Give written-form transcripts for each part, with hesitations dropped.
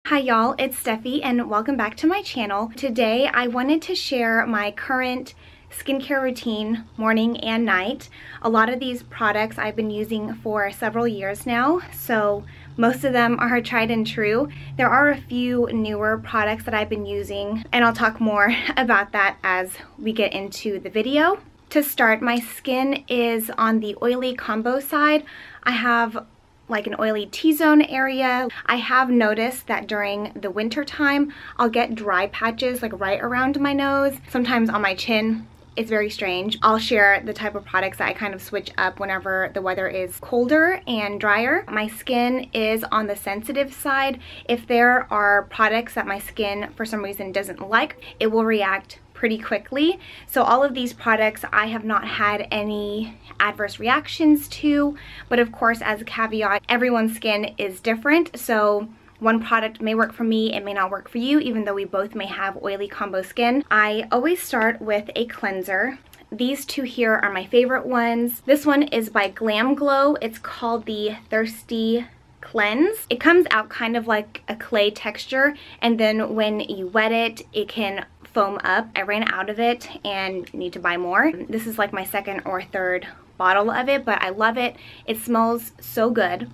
Hi y'all, it's Steffi and welcome back to my channel. Today I wanted to share my current skincare routine, morning and night. A lot of these products I've been using for several years now, so most of them are tried and true. There are a few newer products that I've been using, and I'll talk more about that as we get into the video. To start, my skin is on the oily combo side. I have like an oily T-zone area. I have noticed that during the winter time, I'll get dry patches like right around my nose, sometimes on my chin. It's very strange. I'll share the type of products that I kind of switch up whenever the weather is colder and drier. My skin is on the sensitive side. If there are products that my skin for some reason doesn't like, it will react pretty quickly. So all of these products I have not had any adverse reactions to, but of course, as a caveat, everyone's skin is different. So one product may work for me, it may not work for you, even though we both may have oily combo skin. I always start with a cleanser. These two here are my favorite ones. This one is by Glam Glow. It's called the Thirsty Cleanse. It comes out kind of like a clay texture, and then when you wet it, it can foam up. I ran out of it and need to buy more. This is like my second or third bottle of it, but I love it. It smells so good.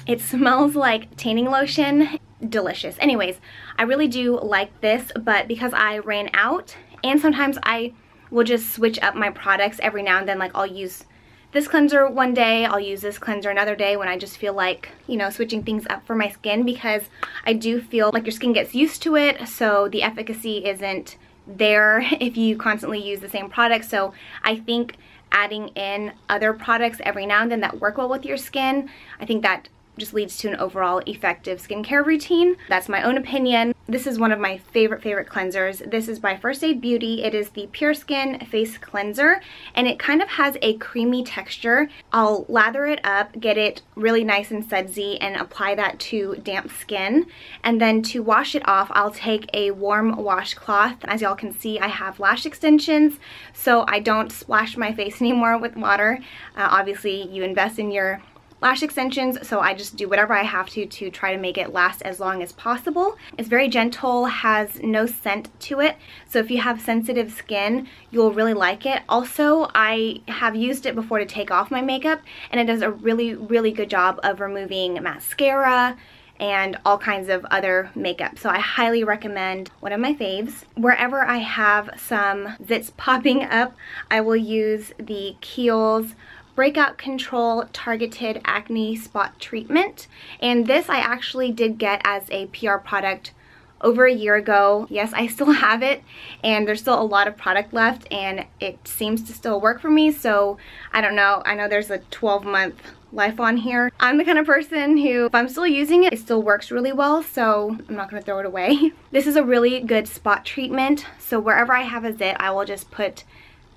It smells like tanning lotion. Delicious. Anyways, I really do like this, but because I ran out, and sometimes I will just switch up my products every now and then, like I'll use this cleanser one day, I'll use this cleanser another day when I just feel like, you know, switching things up for my skin, because I do feel like your skin gets used to it, so the efficacy isn't there if you constantly use the same product. So I think adding in other products every now and then that work well with your skin, I think that just leads to an overall effective skincare routine. That's my own opinion. This is one of my favorite cleansers. This is by First Aid Beauty. It is the Pure Skin Face Cleanser, and it kind of has a creamy texture. I'll lather it up, get it really nice and sudsy, and apply that to damp skin. And then to wash it off, I'll take a warm washcloth. As y'all can see, I have lash extensions, so I don't splash my face anymore with water. Obviously, you invest in your lash extensions, so I just do whatever I have to try to make it last as long as possible. It's very gentle, has no scent to it, so if you have sensitive skin, you'll really like it. Also, I have used it before to take off my makeup, and it does a really good job of removing mascara and all kinds of other makeup. So I highly recommend, one of my faves. Wherever I have some zits popping up, I will use the Kiehl's Breakout Control Targeted Acne Spot Treatment. And this I actually did get as a PR product over a year ago. Yes, I still have it, and there's still a lot of product left, and it seems to still work for me. So I don't know. I know there's a 12-month life on here. I'm the kind of person who, if I'm still using it, it still works really well, so I'm not gonna throw it away. This is a really good spot treatment. So wherever I have a zit, I will just put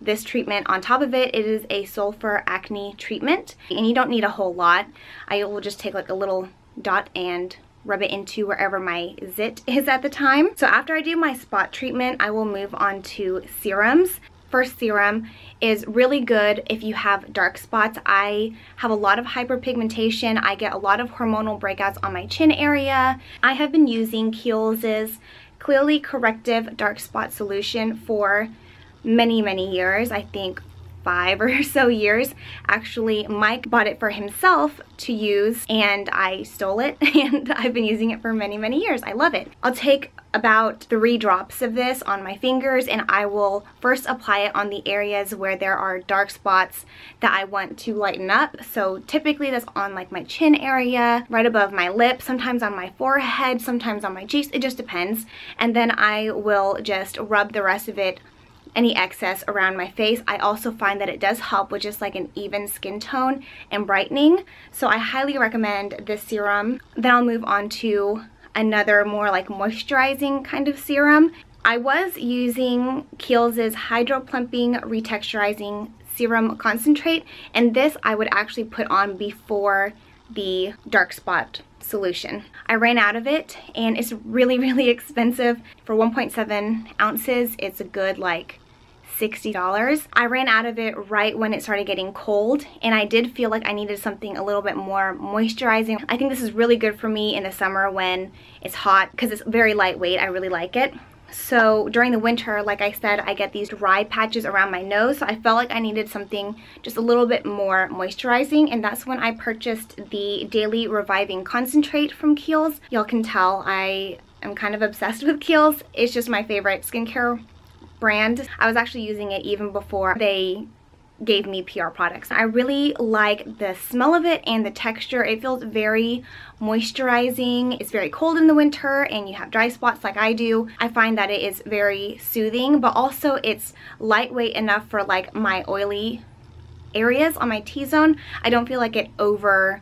this treatment on top of it. It is a sulfur acne treatment, and you don't need a whole lot. I will just take like a little dot and rub it into wherever my zit is at the time. So after I do my spot treatment, I will move on to serums. First serum is really good if you have dark spots. I have a lot of hyperpigmentation. I get a lot of hormonal breakouts on my chin area. I have been using Kiehl's Clearly Corrective Dark Spot Solution for many years. I think 5 or so years. Actually, Mike bought it for himself to use, and I stole it, and I've been using it for many years. I love it. I'll take about 3 drops of this on my fingers, and I will first apply it on the areas where there are dark spots that I want to lighten up. So typically that's on like my chin area, right above my lip, sometimes on my forehead, sometimes on my cheeks. It just depends. And then I will just rub the rest of it, any excess, around my face. I also find that it does help with just like an even skin tone and brightening. So I highly recommend this serum. Then I'll move on to another more like moisturizing kind of serum. I was using Kiehl's Hydro Plumping Retexturizing Serum Concentrate, and this I would actually put on before the dark spot solution. I ran out of it, and it's really expensive. For 1.7 ounces, it's a good like $60. I ran out of it right when it started getting cold, and I did feel like I needed something a little bit more moisturizing. I think this is really good for me in the summer when it's hot because it's very lightweight. I really like it. So during the winter, like I said, I get these dry patches around my nose, so I felt like I needed something just a little bit more moisturizing, and that's when I purchased the Daily Reviving Concentrate from Kiehl's. Y'all can tell I am kind of obsessed with Kiehl's. It's just my favorite skincare brand. I was actually using it even before they gave me PR products. I really like the smell of it and the texture. It feels very moisturizing. It's very cold in the winter and you have dry spots like I do. I find that it is very soothing, but also it's lightweight enough for like my oily areas on my T-zone. I don't feel like it over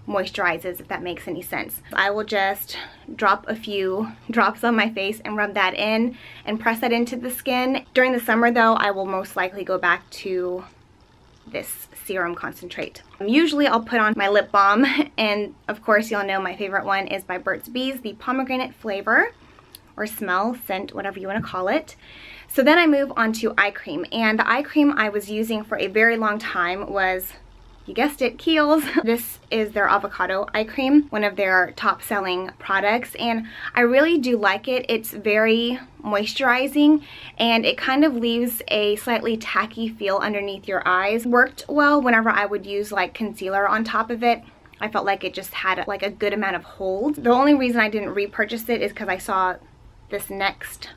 moisturizes, if that makes any sense. I will just drop a few drops on my face and rub that in and press that into the skin. During the summer though, I will most likely go back to this serum concentrate. Usually I'll put on my lip balm, and of course y'all know my favorite one is by Burt's Bees, the pomegranate flavor or smell, scent, whatever you want to call it. So then I move on to eye cream, and the eye cream I was using for a very long time was, you guessed it, Kiehl's. This is their avocado eye cream, one of their top selling products, and I really do like it. It's very moisturizing and it kind of leaves a slightly tacky feel underneath your eyes. Worked well whenever I would use like concealer on top of it. I felt like it just had like a good amount of hold. The only reason I didn't repurchase it is because I saw this next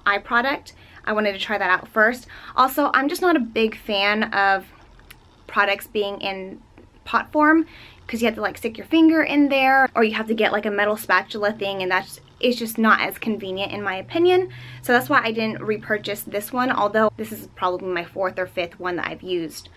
eye product. I wanted to try that out first. Also, I'm just not a big fan of products being in pot form because you have to like stick your finger in there, or you have to get like a metal spatula thing, and it's just not as convenient in my opinion. So that's why I didn't repurchase this one, although this is probably my 4th or 5th one that I've used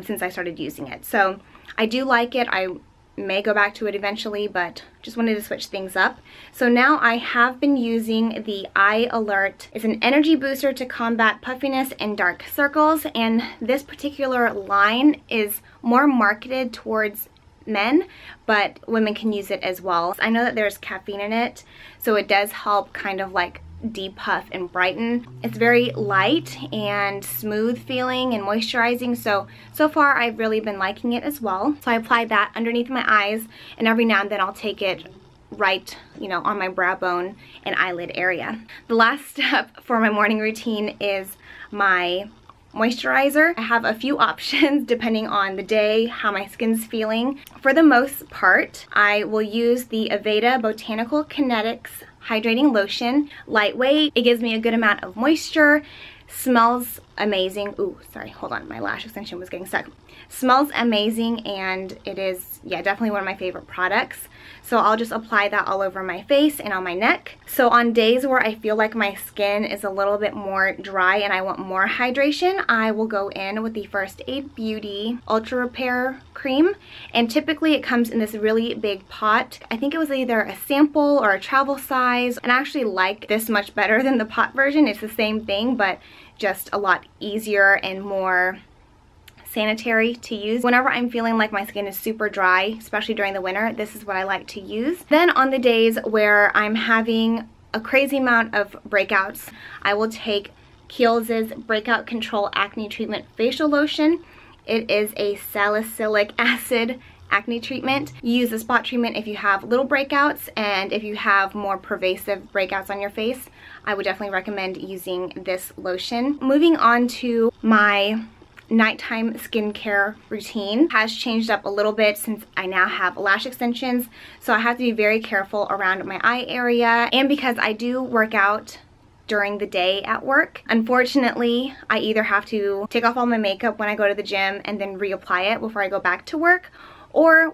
since I started using it. So I do like it. I may go back to it eventually, but just wanted to switch things up. So now I have been using the Eye Alert. It's an energy booster to combat puffiness and dark circles, and this particular line is more marketed towards men, but women can use it as well. I know that there's caffeine in it, so it does help kind of like depuff and brighten. It's very light and smooth feeling and moisturizing, so far I've really been liking it as well. So I apply that underneath my eyes, and every now and then I'll take it right, you know, on my brow bone and eyelid area. The last step for my morning routine is my moisturizer. I have a few options depending on the day, how my skin's feeling. For the most part, I will use the Aveda Botanical Kinetics Hydrating Lotion. Lightweight, it gives me a good amount of moisture, smells amazing. Ooh, sorry, hold on, my lash extension was getting stuck. Smells amazing, and it is, yeah, definitely one of my favorite products. So I'll just apply that all over my face and on my neck. So on days where I feel like my skin is a little bit more dry and I want more hydration, I will go in with the First Aid Beauty Ultra Repair Cream. And typically it comes in this really big pot. I think it was either a sample or a travel size. And I actually like this much better than the pot version. It's the same thing, but just a lot easier and more sanitary to use. Whenever I'm feeling like my skin is super dry, especially during the winter, this is what I like to use. Then on the days where I'm having a crazy amount of breakouts, I will take Kiehl's Breakout Control Acne Treatment Facial Lotion. It is a salicylic acid acne treatment. You use the spot treatment if you have little breakouts, and if you have more pervasive breakouts on your face, I would definitely recommend using this lotion. Moving on to my nighttime skincare routine has changed up a little bit since I now have lash extensions, so I have to be very careful around my eye area, and because I do work out during the day at work. Unfortunately, I either have to take off all my makeup when I go to the gym and then reapply it before I go back to work, or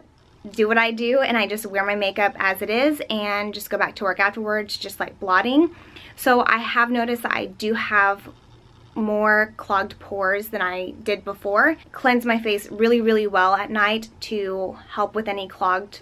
do what I do and I just wear my makeup as it is and just go back to work afterwards, just like blotting. So I have noticed that I do have more clogged pores than I did before. Cleanse my face really, really well at night to help with any clogged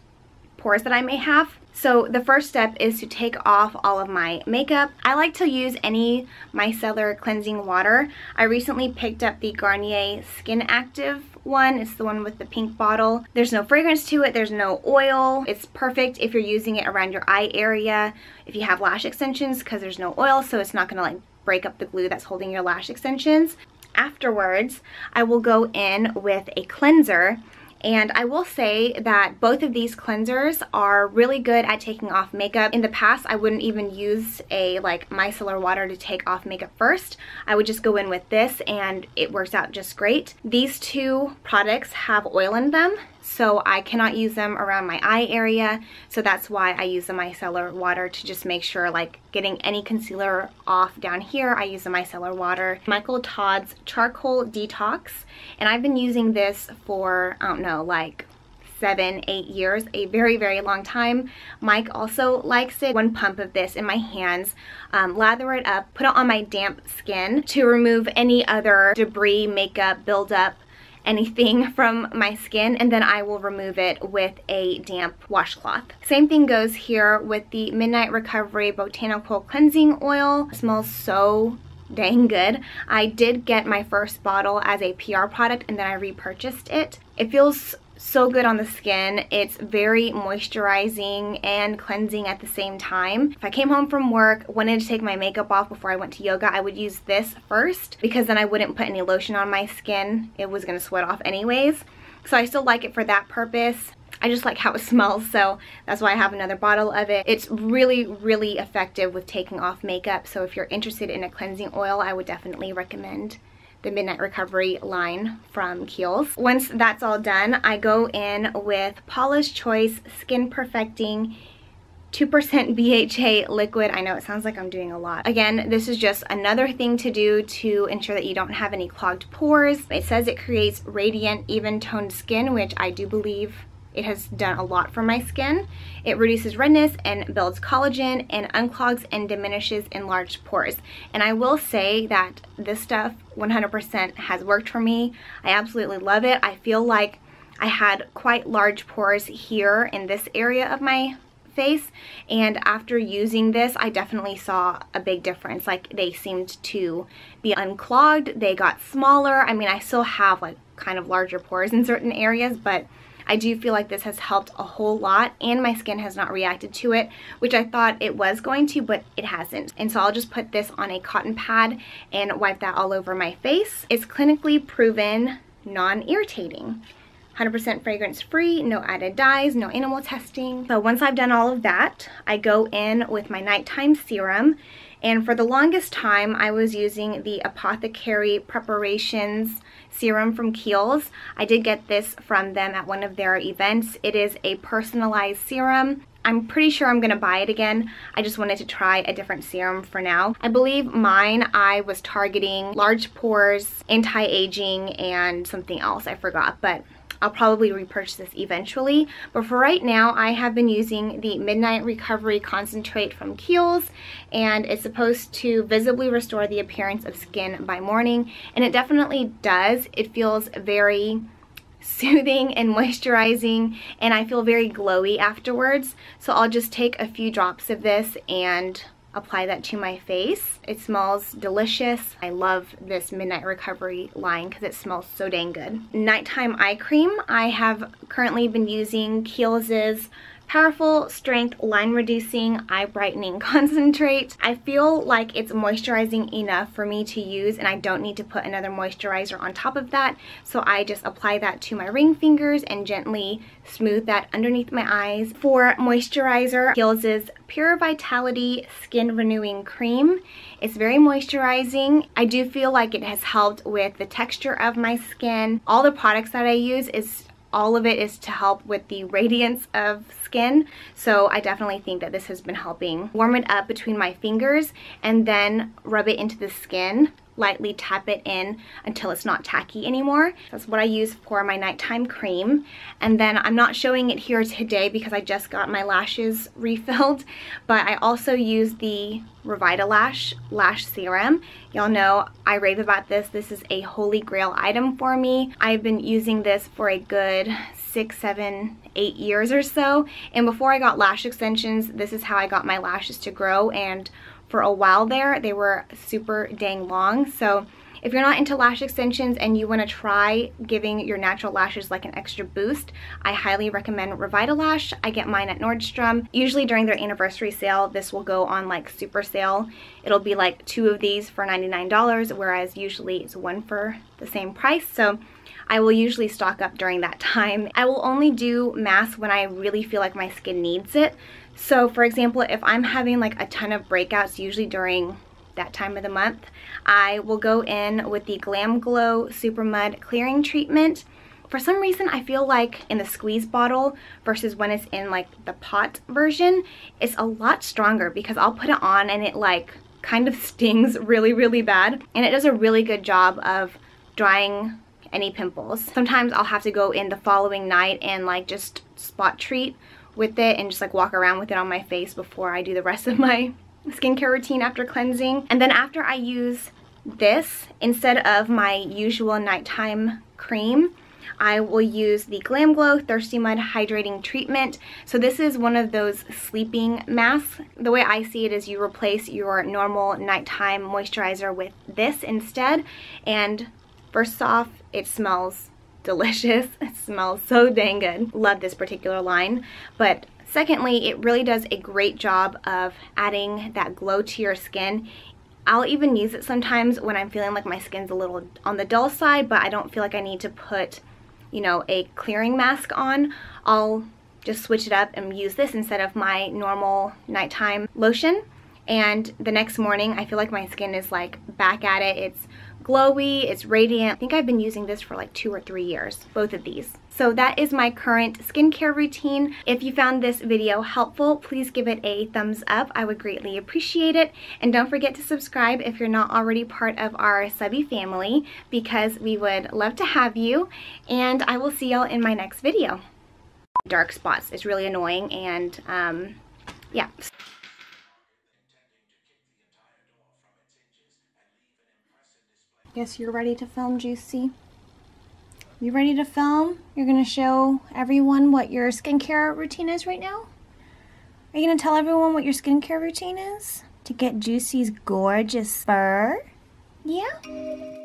pores that I may have. So the first step is to take off all of my makeup. I like to use any micellar cleansing water. I recently picked up the Garnier Skin Active one. It's the one with the pink bottle. There's no fragrance to it, there's no oil. It's perfect if you're using it around your eye area, if you have lash extensions, because there's no oil, so it's not gonna like break up the glue that's holding your lash extensions. Afterwards, I will go in with a cleanser. And I will say that both of these cleansers are really good at taking off makeup. In the past, I wouldn't even use a micellar water to take off makeup first. I would just go in with this and it works out just great. These two products have oil in them, so I cannot use them around my eye area. So that's why I use the micellar water to just make sure getting any concealer off down here. I use the micellar water. Michael Todd's Charcoal Detox. And I've been using this for, I don't know, 7-8 years, a very, very long time. Mike also likes it. One pump of this in my hands, lather it up, put it on my damp skin to remove any other debris, makeup, buildup, anything from my skin, and then I will remove it with a damp washcloth. Same thing goes here with the Midnight Recovery Botanical Cleansing Oil. It smells so dang good. I did get my first bottle as a PR product and then I repurchased it. It feels so good on the skin. It's very moisturizing and cleansing at the same time. If I came home from work, wanted to take my makeup off before I went to yoga, I would use this first because then I wouldn't put any lotion on my skin. It was going to sweat off anyways. So I still like it for that purpose. I just like how it smells, so that's why I have another bottle of it. It's really, really effective with taking off makeup, so if you're interested in a cleansing oil, I would definitely recommend the Midnight Recovery line from Kiehl's. Once that's all done, I go in with Paula's Choice Skin Perfecting 2% BHA liquid. I know it sounds like I'm doing a lot. Again, this is just another thing to do to ensure that you don't have any clogged pores. It says it creates radiant, even-toned skin, which I do believe it has done a lot for my skin. It reduces redness and builds collagen and unclogs and diminishes enlarged pores. And I will say that this stuff 100% has worked for me. I absolutely love it. I feel like I had quite large pores here in this area of my face, and after using this I definitely saw a big difference. They seemed to be unclogged, they got smaller. I mean, I still have kind of larger pores in certain areas, but I do feel like this has helped a whole lot, and my skin has not reacted to it, which I thought it was going to, but it hasn't. And so I'll just put this on a cotton pad and wipe that all over my face. It's clinically proven non-irritating. 100% fragrance free, no added dyes, no animal testing. So once I've done all of that, I go in with my nighttime serum. And for the longest time, I was using the Apothecary Preparations serum from Kiehl's. I did get this from them at one of their events. It is a personalized serum. I'm pretty sure I'm going to buy it again. I just wanted to try a different serum for now. I believe mine, I was targeting large pores, anti-aging, and something else. I forgot, but I'll probably repurchase this eventually. But for right now, I have been using the Midnight Recovery Concentrate from Kiehl's, and it's supposed to visibly restore the appearance of skin by morning, and it definitely does. It feels very soothing and moisturizing, and I feel very glowy afterwards. So I'll just take a few drops of this and apply that to my face. It smells delicious. I love this Midnight Recovery line because it smells so dang good. Nighttime eye cream. I have currently been using Kiehl's Powerful Strength Line Reducing Eye Brightening Concentrate. I feel like it's moisturizing enough for me to use, and I don't need to put another moisturizer on top of that. So I just apply that to my ring fingers and gently smooth that underneath my eyes. For moisturizer, Kiehl's Pure Vitality Skin Renewing Cream. It's very moisturizing. I do feel like it has helped with the texture of my skin. All the products that I use all of it is to help with the radiance of skin, so I definitely think that this has been helping. Warm it up between my fingers and then rub it into the skin. Lightly tap it in until it's not tacky anymore. That's what I use for my nighttime cream. And then I'm not showing it here today because I just got my lashes refilled, but I also use the Revitalash Lash Serum. Y'all know I rave about this. This is a holy grail item for me. I've been using this for a good 6, 7, 8 years or so. And before I got lash extensions, this is how I got my lashes to grow, and for a while there they were super dang long. So If you're not into lash extensions and you want to try giving your natural lashes like an extra boost, I highly recommend Revitalash. I get mine at Nordstrom. Usually during their anniversary sale, this will go on like super sale. It'll be like 2 of these for $99, whereas usually it's 1 for the same price. So I will usually stock up during that time. I will only do masks when I really feel like my skin needs it. So for example, if I'm having like a ton of breakouts, usually during that time of the month, I will go in with the Glam Glow Super Mud Clearing Treatment. For some reason, I feel like in the squeeze bottle versus when it's in like the pot version, it's a lot stronger because I'll put it on and it like kind of stings really, really bad. And it does a really good job of drying any pimples. Sometimes I'll have to go in the following night and like just spot treat with it and just like walk around with it on my face before I do the rest of my skincare routine after cleansing. And then after I use this, instead of my usual nighttime cream, I will use the Glam Glow Thirsty Mud Hydrating Treatment. So this is one of those sleeping masks. The way I see it is you replace your normal nighttime moisturizer with this instead. And first off, it smells delicious. It smells so dang good. Love this particular line. But secondly, it really does a great job of adding that glow to your skin. I'll even use it sometimes when I'm feeling like my skin's a little on the dull side, but I don't feel like I need to put, you know, a clearing mask on. I'll just switch it up and use this instead of my normal nighttime lotion. And the next morning, I feel like my skin is like back at it. It's glowy, it's radiant. I think I've been using this for like 2 or 3 years, both of these. So that is my current skincare routine. If you found this video helpful, please give it a thumbs up. I would greatly appreciate it. And don't forget to subscribe if you're not already part of our subby family, because we would love to have you. And I will see y'all in my next video. Dark spots is really annoying, and yeah. Guess you're ready to film, Juicy? You ready to film? You're gonna show everyone what your skincare routine is right now? Are you gonna tell everyone what your skincare routine is? To get Juicy's gorgeous fur? Yeah?